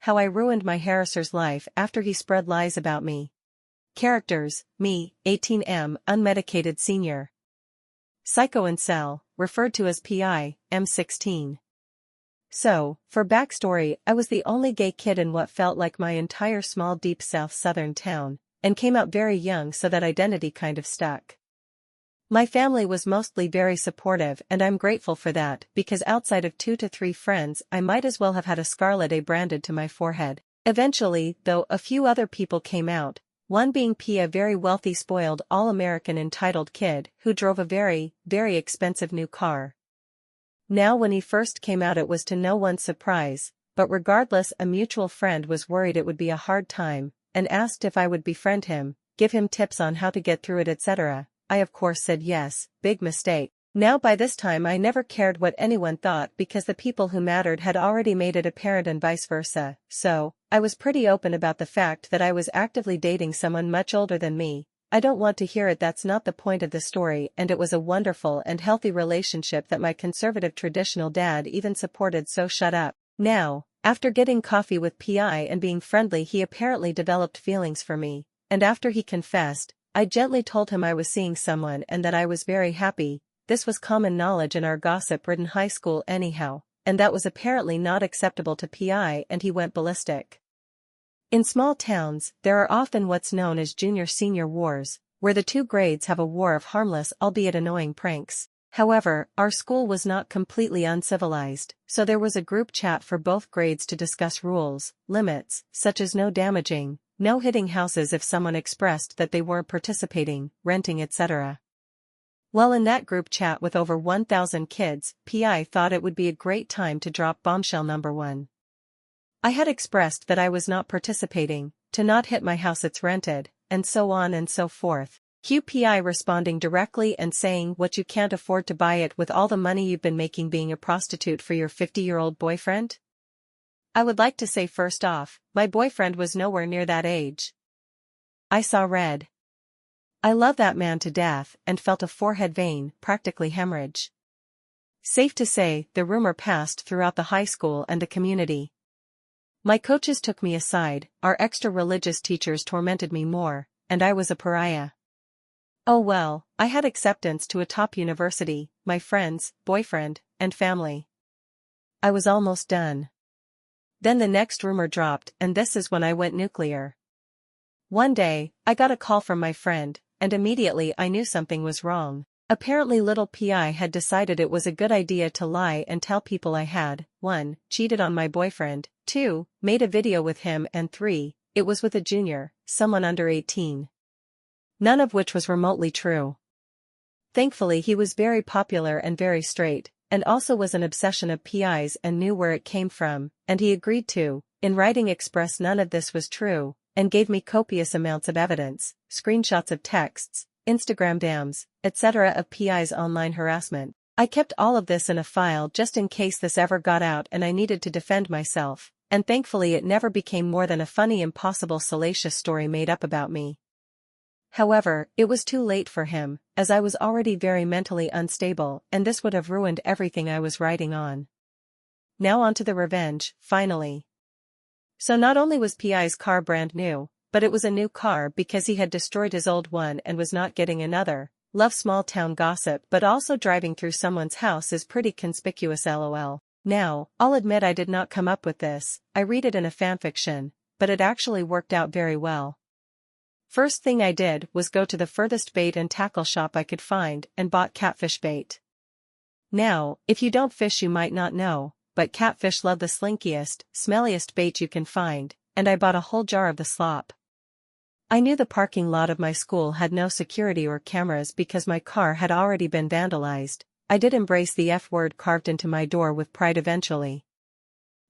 how I ruined my Harasser's life after he spread lies about me. Characters: me, 18M, unmedicated senior. Psycho incel, referred to as PI, M16. So, for backstory, I was the only gay kid in what felt like my entire small deep south southern town, and came out very young, so that identity kind of stuck. My family was mostly very supportive, and I'm grateful for that, because outside of 2 to 3 friends I might as well have had a scarlet A branded to my forehead. Eventually, though, a few other people came out, one being P, a very wealthy spoiled all-American entitled kid who drove a very, very expensive new car. Now when he first came out it was to no one's surprise, but regardless a mutual friend was worried it would be a hard time, and asked if I would befriend him, give him tips on how to get through it, etc. I of course said yes. Big mistake. Now by this time I never cared what anyone thought because the people who mattered had already made it apparent and vice versa, so I was pretty open about the fact that I was actively dating someone much older than me. I don't want to hear it, that's not the point of the story, and it was a wonderful and healthy relationship that my conservative traditional dad even supported, so shut up. Now, after getting coffee with PI and being friendly, he apparently developed feelings for me, and after he confessed, I gently told him I was seeing someone and that I was very happy. This was common knowledge in our gossip-ridden high school anyhow, and that was apparently not acceptable to PI, and he went ballistic. In small towns, there are often what's known as junior-senior wars, where the 2 grades have a war of harmless albeit annoying pranks. However, our school was not completely uncivilized, so there was a group chat for both grades to discuss rules, limits, such as no damaging, no hitting houses if someone expressed that they weren't participating, renting, etc. Well, in that group chat with over 1,000 kids, PI thought it would be a great time to drop bombshell number 1. I had expressed that I was not participating, to not hit my house it's rented, and so on and so forth. QPI responding directly and saying, what, you can't afford to buy it with all the money you've been making being a prostitute for your 50-year-old boyfriend? I would like to say first off, my boyfriend was nowhere near that age. I saw red. I love that man to death and felt a forehead vein practically hemorrhage. Safe to say, the rumor passed throughout the high school and the community. My coaches took me aside, our extra religious teachers tormented me more, and I was a pariah. Oh well, I had acceptance to a top university, my friends, boyfriend, and family. I was almost done. Then the next rumor dropped, and this is when I went nuclear. One day, I got a call from my friend, and immediately I knew something was wrong. Apparently little PI had decided it was a good idea to lie and tell people I had, 1, cheated on my boyfriend, 2, made a video with him, and 3, it was with a junior, someone under 18. None of which was remotely true. Thankfully he was very popular and very straight, and also was an obsession of PI's and knew where it came from, and he agreed to, in writing, express none of this was true, and gave me copious amounts of evidence, screenshots of texts, Instagram DMs, etc. of PI's online harassment. I kept all of this in a file just in case this ever got out and I needed to defend myself, and thankfully it never became more than a funny, impossible, salacious story made up about me. However, it was too late for him, as I was already very mentally unstable, and this would have ruined everything I was writing on. Now on to the revenge, finally. So not only was PI's car brand new, but it was a new car because he had destroyed his old one and was not getting another. Love small town gossip, but also driving through someone's house is pretty conspicuous, lol. Now, I'll admit I did not come up with this, I read it in a fanfiction, but it actually worked out very well. First thing I did was go to the furthest bait and tackle shop I could find and bought catfish bait. Now, if you don't fish you might not know, but catfish love the slinkiest, smelliest bait you can find, and I bought a whole jar of the slop. I knew the parking lot of my school had no security or cameras because my car had already been vandalized. I did embrace the F word carved into my door with pride eventually.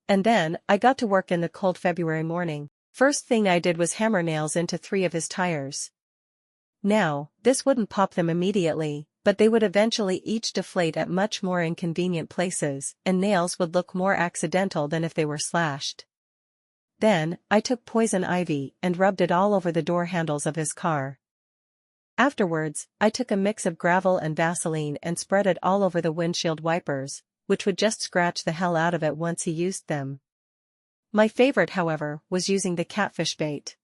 And then, I got to work in the cold February morning. First thing I did was hammer nails into 3 of his tires. Now, this wouldn't pop them immediately, but they would eventually each deflate at much more inconvenient places, and nails would look more accidental than if they were slashed. Then, I took poison ivy and rubbed it all over the door handles of his car. Afterwards, I took a mix of gravel and Vaseline and spread it all over the windshield wipers, which would just scratch the hell out of it once he used them. My favorite, however, was using the catfish bait.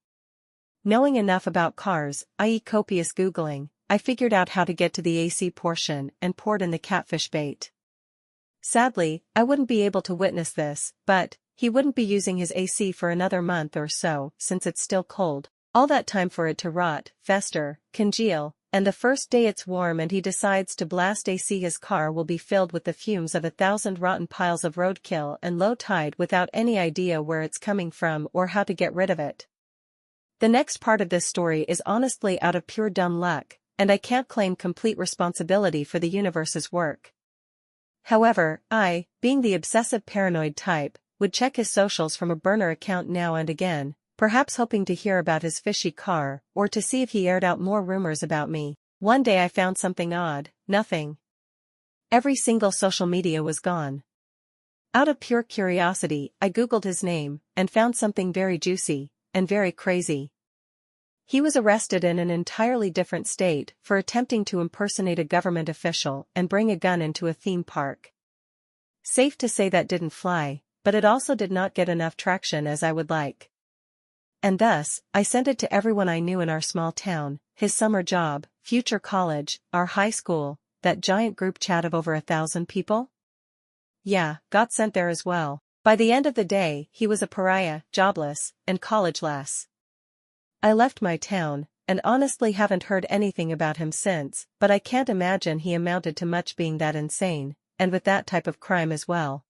Knowing enough about cars, i.e. copious Googling, I figured out how to get to the AC portion and poured in the catfish bait. Sadly, I wouldn't be able to witness this, but he wouldn't be using his AC for another month or so since it's still cold. All that time for it to rot, fester, congeal, and the first day it's warm and he decides to blast AC, his car will be filled with the fumes of 1,000 rotten piles of roadkill and low tide without any idea where it's coming from or how to get rid of it. The next part of this story is honestly out of pure dumb luck, and I can't claim complete responsibility for the universe's work. However, I, being the obsessive paranoid type, would check his socials from a burner account now and again, perhaps hoping to hear about his fishy car or to see if he aired out more rumors about me. One day I found something odd: nothing. Every single social media was gone. Out of pure curiosity, I googled his name and found something very juicy and very crazy. He was arrested in an entirely different state for attempting to impersonate a government official and bring a gun into a theme park. Safe to say that didn't fly, but it also did not get enough traction as I would like. And thus, I sent it to everyone I knew in our small town: his summer job, future college, our high school, that giant group chat of over 1,000 people. Yeah, got sent there as well. By the end of the day, he was a pariah, jobless, and college-less. I left my town, and honestly haven't heard anything about him since, but I can't imagine he amounted to much being that insane, and with that type of crime as well.